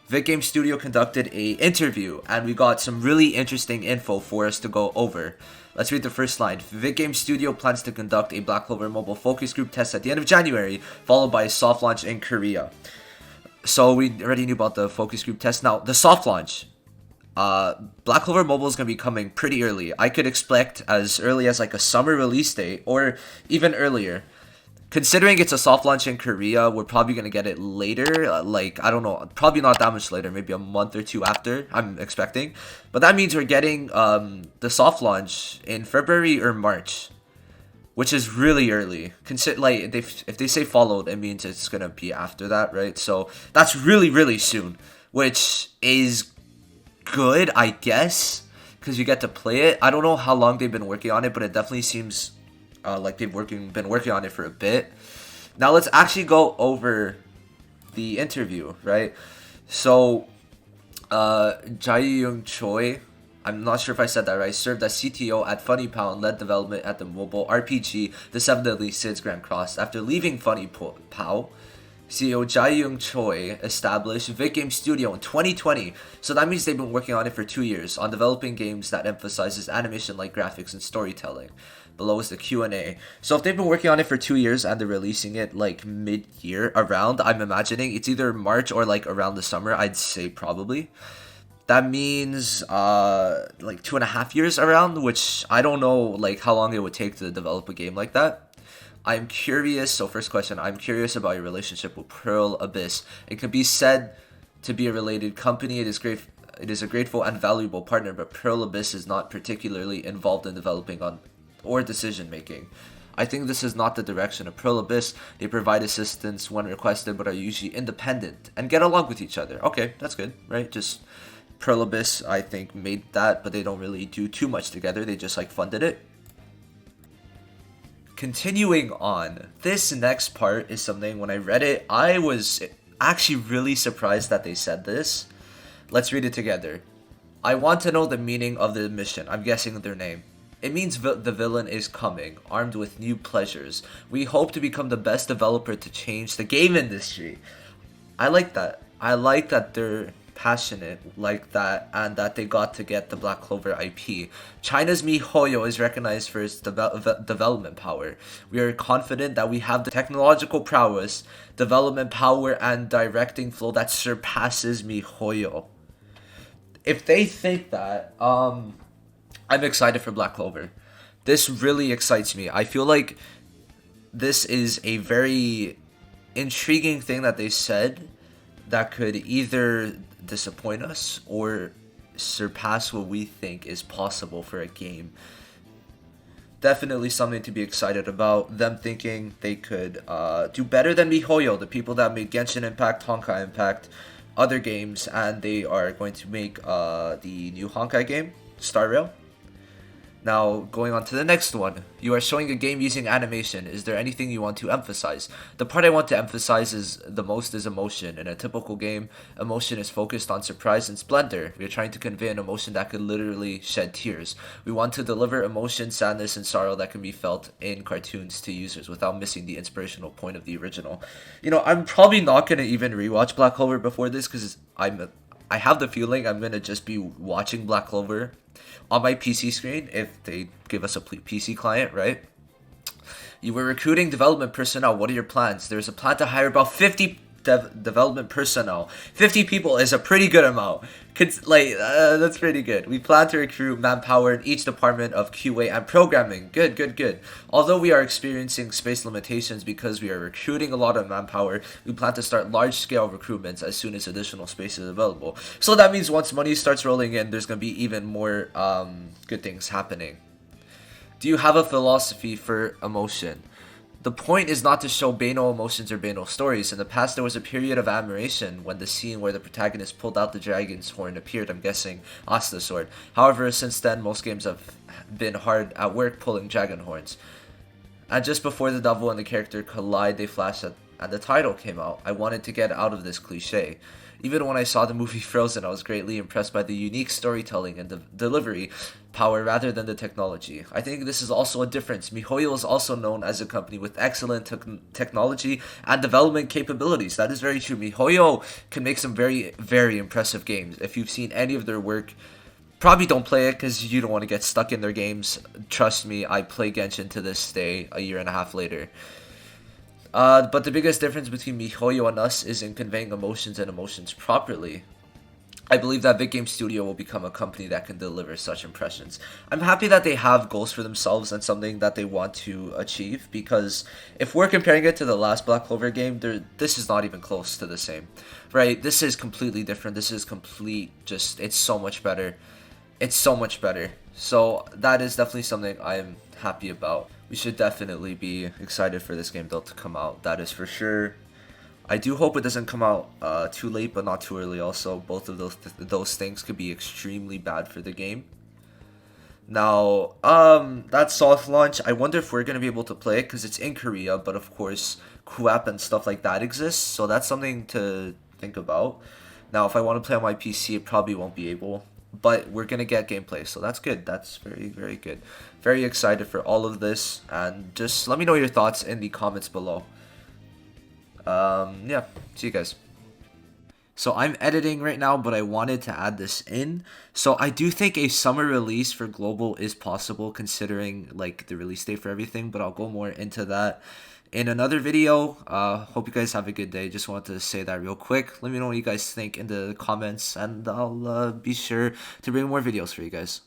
VIC Game Studio conducted a interview, and we got some really interesting info for us to go over. Let's read the first line. VIC Game Studio plans to conduct a Black Clover mobile focus group test at the end of January, followed by a soft launch in Korea. So we already knew about the focus group test. Now, the soft launch. Black Clover Mobile is going to be coming pretty early. I could expect as early as like a summer release date or even earlier. Considering it's a soft launch in Korea, we're probably going to get it later. I don't know, probably not that much later, maybe a month or two after, I'm expecting. But that means we're getting the soft launch in February or March, which is really early. If they say followed, it means it's going to be after that, right? So that's really, really soon, which is good, I guess, because you get to play it. I don't know how long they've been working on it, but it definitely seems like they've been working on it for a bit. Now let's actually go over the interview, right? So, Jae-young Choi, I'm not sure if I said that right, served as CTO at Funny Pound, led development at the mobile RPG The Seven Deadly Sins Grand Cross. After leaving Funny Pow, CEO Jae-young Choi established VIC Game Studio in 2020, so that means they've been working on it for 2 years, on developing games that emphasizes animation-like graphics and storytelling. Below is the Q&A. So if they've been working on it for 2 years and they're releasing it like mid-year around, I'm imagining it's either March or like around the summer, I'd say probably. That means like 2.5 years around, which I don't know like how long it would take to develop a game like that. I'm curious, so first question, I'm curious about your relationship with Pearl Abyss. It could be said to be a related company. It is a grateful and valuable partner, but Pearl Abyss is not particularly involved in developing or decision making. I think this is not the direction of Pearl Abyss. They provide assistance when requested, but are usually independent and get along with each other. Okay, that's good, right? Just Pearl Abyss, I think, made that, but they don't really do too much together. They just like funded it. Continuing on, this next part is something when I read it, I was actually really surprised that they said this. Let's read it together. I want to know the meaning of the mission. I'm guessing their name. It means the villain is coming, armed with new pleasures. We hope to become the best developer to change the game industry. I like that. I like that they're passionate like that and that they got to get the Black Clover IP. China's MIHOYO is recognized for its development power. We are confident that we have the technological prowess, development power, and directing flow that surpasses MIHOYO. If they think that, I'm excited for Black Clover. This really excites me. I feel like this is a very intriguing thing that they said that could either disappoint us or surpass what we think is possible for a game. Definitely something to be excited about. Them thinking they could do better than MiHoYo, the people that made Genshin Impact, Honkai Impact, other games, and they are going to make the new Honkai game, Star Rail. Now, going on to the next one. You are showing a game using animation. Is there anything you want to emphasize? The part I want to emphasize is emotion. In a typical game, emotion is focused on surprise and splendor. We are trying to convey an emotion that could literally shed tears. We want to deliver emotion, sadness, and sorrow that can be felt in cartoons to users without missing the inspirational point of the original. You know, I'm probably not going to even rewatch Black Clover before this because I have the feeling I'm going to just be watching Black Clover on my PC screen if they give us a PC client, right? You were recruiting development personnel. What are your plans? There's a plan to hire about 50 development personnel. 50 people is a pretty good amount. That's pretty good. We plan to recruit manpower in each department of QA and programming. Good. Although we are experiencing space limitations because we are recruiting a lot of manpower, we plan to start large-scale recruitments as soon as additional space is available. So that means once money starts rolling in, there's going to be even more good things happening. Do you have a philosophy for emotion? The point is not to show banal emotions or banal stories. In the past, there was a period of admiration when the scene where the protagonist pulled out the dragon's horn appeared, I'm guessing Asta sword. However, since then, most games have been hard at work pulling dragon horns. And just before the devil and the character collide, they flash and the title came out. I wanted to get out of this cliche. Even when I saw the movie Frozen, I was greatly impressed by the unique storytelling and delivery. power rather than the technology. I think this is also a difference. MIHOYO is also known as a company with excellent technology and development capabilities. That is very true. MIHOYO can make some very, very impressive games. If you've seen any of their work, probably don't play it because you don't want to get stuck in their games. Trust me, I play Genshin to this day a year and a half later. But the biggest difference between MIHOYO and us is in conveying emotions properly. I believe that VIC Game Studio will become a company that can deliver such impressions. I'm happy that they have goals for themselves and something that they want to achieve, because if we're comparing it to the last Black Clover game, this is not even close to the same. Right? This is completely different. This is it's so much better. It's so much better. So that is definitely something I'm happy about. We should definitely be excited for this game though to come out. That is for sure. I do hope it doesn't come out too late, but not too early. Also, both of those things could be extremely bad for the game. Now, that soft launch, I wonder if we're gonna be able to play it because it's in Korea, but of course, QAP and stuff like that exists, so that's something to think about. Now, if I want to play on my PC, it probably won't be able, but we're gonna get gameplay, so that's good. That's very, very good. Very excited for all of this, and just let me know your thoughts in the comments below. Yeah, see you guys. So I'm editing right now, but I wanted to add this in. So I do think a summer release for global is possible considering like the release date for everything, but I'll go more into that in another video. Hope you guys have a good day. Just wanted to say that real quick. Let me know what you guys think in the comments, and I'll be sure to bring more videos for you guys.